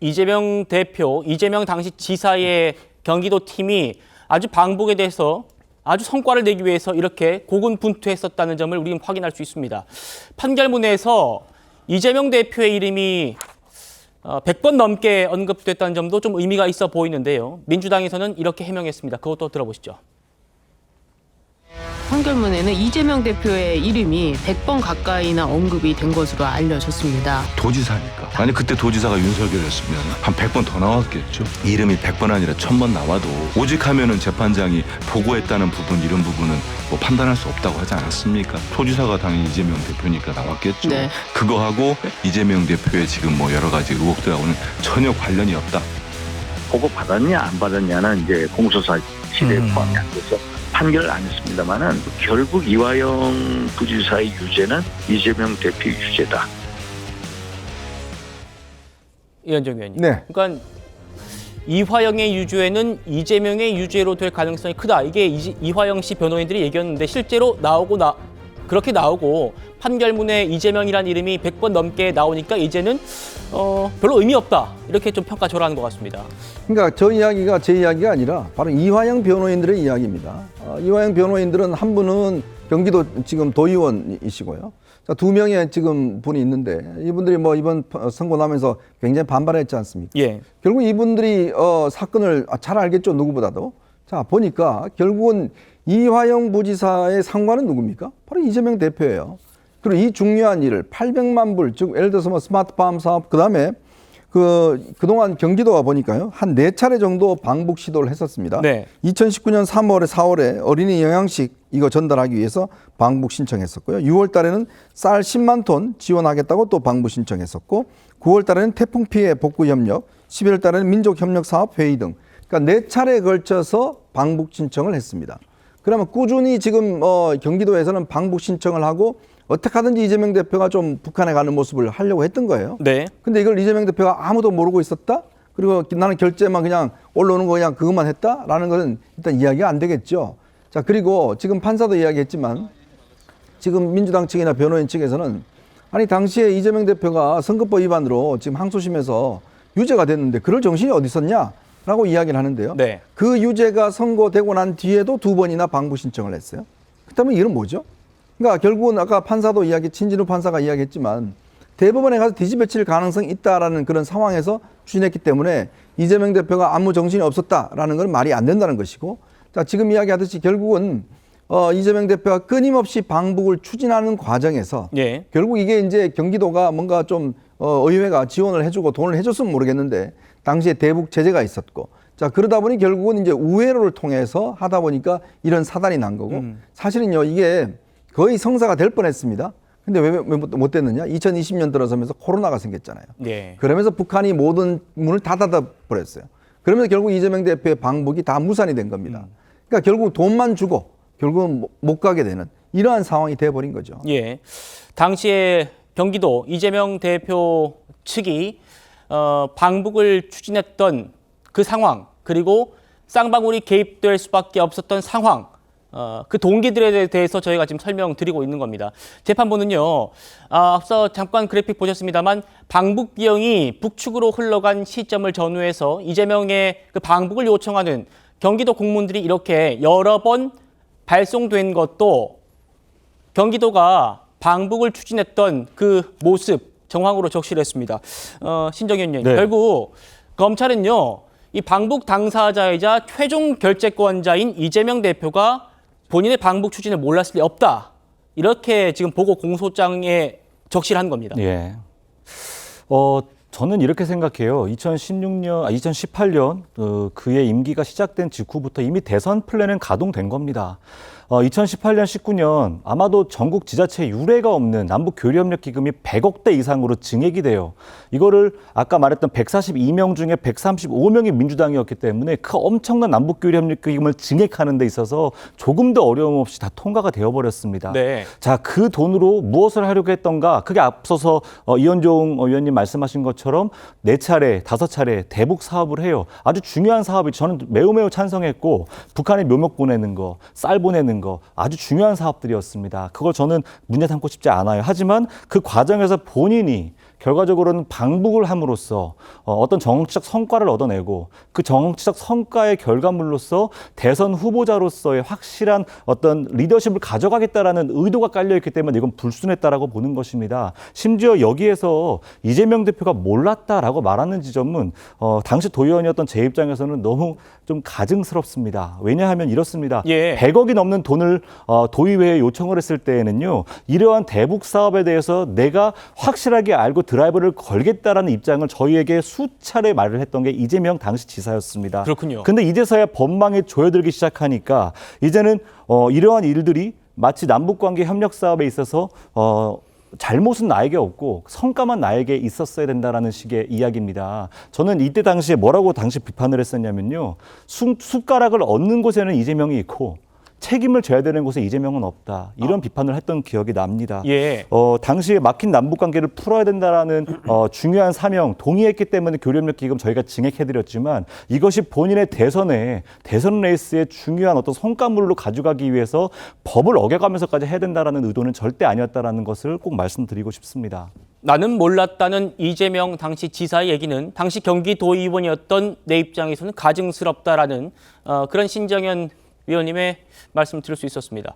이재명 대표, 이재명 당시 지사의 경기도 팀이 아주 방북에 대해서 아주 성과를 내기 위해서 이렇게 고군분투했었다는 점을 우리는 확인할 수 있습니다. 판결문에서 이재명 대표의 이름이 100번 넘게 언급됐다는 점도 좀 의미가 있어 보이는데요. 민주당에서는 이렇게 해명했습니다. 그것도 들어보시죠. 판결문에는 이재명 대표의 이름이 100번 가까이나 언급이 된 것으로 알려졌습니다. 도지사니까. 아니 그때 도지사가 윤석열이었으면 한 100번 더 나왔겠죠. 이름이 100번 아니라 1000번 나와도 오직 하면은 재판장이 보고했다는 부분 이런 부분은 뭐 판단할 수 없다고 하지 않았습니까? 도지사가 당연히 이재명 대표니까 나왔겠죠. 네. 그거하고 이재명 대표의 지금 뭐 여러 가지 의혹들하고는 전혀 관련이 없다. 보고 받았냐 안 받았냐는 이제 공소사 시대에 포함이 안 돼서 판결을 안 했습니다만은 결국 이화영 부지사의 유죄는 이재명 대표 유죄다. 이현정 의원님. 네. 그러니까 이화영의 유죄는 이재명의 유죄로 될 가능성이 크다. 이게 이화영 씨 변호인들이 얘기했는데 실제로 그렇게 나오고 판결문에 이재명이라는 이름이 100번 넘게 나오니까 이제는 별로 의미 없다. 이렇게 좀 평가절하하는 것 같습니다. 그러니까 저 이야기가 제 이야기가 아니라 바로 이화영 변호인들의 이야기입니다. 이화영 변호인들은 한 분은 경기도 지금 도의원이시고요. 자, 2명의 지금 분이 있는데 이분들이 뭐 이번 선고 나면서 굉장히 반발했지 않습니까? 예. 결국 이분들이 사건을 잘 알겠죠, 누구보다도. 자, 보니까 결국은 이화영 부지사의 상관은 누굽니까? 바로 이재명 대표예요. 그리고 이 중요한 일을 800만 불, 즉 예를 들어서 뭐 스마트팜 사업, 그다음에 그동안 경기도가 보니까요, 한 4차례 정도 방북 시도를 했었습니다. 네. 2019년 3월에 4월에 어린이 영양식 이거 전달하기 위해서 방북 신청했었고요. 6월 달에는 쌀 10만 톤 지원하겠다고 또 방북 신청했었고, 9월 달에는 태풍 피해 복구 협력, 11월 달에는 민족 협력 사업 회의 등, 그러니까 4차례에 걸쳐서 방북 신청을 했습니다. 그러면 꾸준히 지금 경기도에서는 방북 신청을 하고 어떻게 하든지 이재명 대표가 좀 북한에 가는 모습을 하려고 했던 거예요. 네. 근데 이걸 이재명 대표가 아무도 모르고 있었다? 그리고 나는 결제만 그냥 올라오는 거 그냥 그것만 했다라는 것은 일단 이야기가 안 되겠죠. 자, 그리고 지금 판사도 이야기했지만 지금 민주당 측이나 변호인 측에서는 아니 당시에 이재명 대표가 선거법 위반으로 지금 항소심에서 유죄가 됐는데 그럴 정신이 어디 있었냐? 라고 이야기를 하는데요. 네. 그 유죄가 선고되고 난 뒤에도 2번이나 방북 신청을 했어요. 그렇다면 이건 뭐죠? 그러니까 결국은 아까 판사도 친진우 판사가 이야기했지만 대법원에 가서 뒤집어칠 가능성이 있다라는 그런 상황에서 추진했기 때문에 이재명 대표가 아무 정신이 없었다라는 건 말이 안 된다는 것이고, 자, 지금 이야기하듯이 결국은 이재명 대표가 끊임없이 방북을 추진하는 과정에서 예. 결국 이게 이제 경기도가 뭔가 좀 의회가 지원을 해주고 돈을 해줬으면 모르겠는데 당시에 대북 제재가 있었고, 자, 그러다 보니 결국은 이제 우회로를 통해서 하다 보니까 이런 사단이 난 거고, 사실은요 이게 거의 성사가 될 뻔했습니다. 근데 왜 못 됐느냐? 2020년 들어서면서 코로나가 생겼잖아요. 예. 그러면서 북한이 모든 문을 다 닫아버렸어요. 그러면서 결국 이재명 대표의 방북이 다 무산이 된 겁니다. 그러니까 결국 돈만 주고 결국은 못 가게 되는 이러한 상황이 돼버린 거죠. 예. 당시에 경기도 이재명 대표 측이 방북을 추진했던 그 상황, 그리고 쌍방울이 개입될 수밖에 없었던 상황, 그 동기들에 대해서 저희가 지금 설명드리고 있는 겁니다. 재판부는요, 앞서 잠깐 그래픽 보셨습니다만 방북 비용이 북측으로 흘러간 시점을 전후해서 이재명의 그 방북을 요청하는 경기도 공문들이 이렇게 여러 번 발송된 것도 경기도가 방북을 추진했던 그 모습 정황으로 적시를 했습니다. 신정현 의원님, 네. 결국 검찰은요, 이 방북 당사자이자 최종 결재권자인 이재명 대표가 본인의 방북 추진을 몰랐을 리 없다. 이렇게 지금 보고 공소장에 적시를 한 겁니다. 예. 저는 이렇게 생각해요. 2018년 그의 임기가 시작된 직후부터 이미 대선 플랜은 가동된 겁니다. 2018년, 19년 아마도 전국 지자체 유례가 없는 남북 교류협력 기금이 100억 대 이상으로 증액이 돼요. 이거를 아까 말했던 142명 중에 135명이 민주당이었기 때문에 그 엄청난 남북 교류협력 기금을 증액하는 데 있어서 조금 더 어려움 없이 다 통과가 되어버렸습니다. 네. 자, 그 돈으로 무엇을 하려고 했던가? 그게 앞서서 이현종 의원님 말씀하신 것처럼 4차례, 5차례 대북 사업을 해요. 아주 중요한 사업이 저는 매우 찬성했고, 북한에 묘목 보내는 거, 쌀 보내는 거 아주 중요한 사업들이었습니다. 그걸 저는 문제 삼고 싶지 않아요. 하지만 그 과정에서 본인이 결과적으로는 방북을 함으로써 어떤 정치적 성과를 얻어내고 그 정치적 성과의 결과물로서 대선 후보자로서의 확실한 어떤 리더십을 가져가겠다라는 의도가 깔려있기 때문에 이건 불순했다라고 보는 것입니다. 심지어 여기에서 이재명 대표가 몰랐다라고 말하는 지점은 당시 도의원이었던 제 입장에서는 너무 좀 가증스럽습니다. 왜냐하면 이렇습니다. 예. 100억이 넘는 돈을 도의회에 요청을 했을 때에는요. 이러한 대북 사업에 대해서 내가 확실하게 알고 드라이브를 걸겠다라는 입장을 저희에게 수차례 말을 했던 게 이재명 당시 지사였습니다. 그렇군요. 근데 이제서야 법망에 조여들기 시작하니까 이제는 이러한 일들이 마치 남북관계 협력 사업에 있어서 잘못은 나에게 없고 성과만 나에게 있었어야 된다라는 식의 이야기입니다. 저는 이때 당시에 뭐라고 당시 비판을 했었냐면요. 숟가락을 얻는 곳에는 이재명이 있고 책임을 져야 되는 곳에 이재명은 없다. 이런 비판을 했던 기억이 납니다. 예. 당시에 막힌 남북관계를 풀어야 된다라는 중요한 사명 동의했기 때문에 교류협력 기금 저희가 증액해드렸지만 이것이 본인의 대선 레이스의 중요한 어떤 성과물로 가져가기 위해서 법을 어겨가면서까지 해야 된다라는 의도는 절대 아니었다라는 것을 꼭 말씀드리고 싶습니다. 나는 몰랐다는 이재명 당시 지사의 얘기는 당시 경기도의원이었던 내 입장에서는 가증스럽다라는 그런 신정현 위원님의 말씀을 들을 수 있었습니다.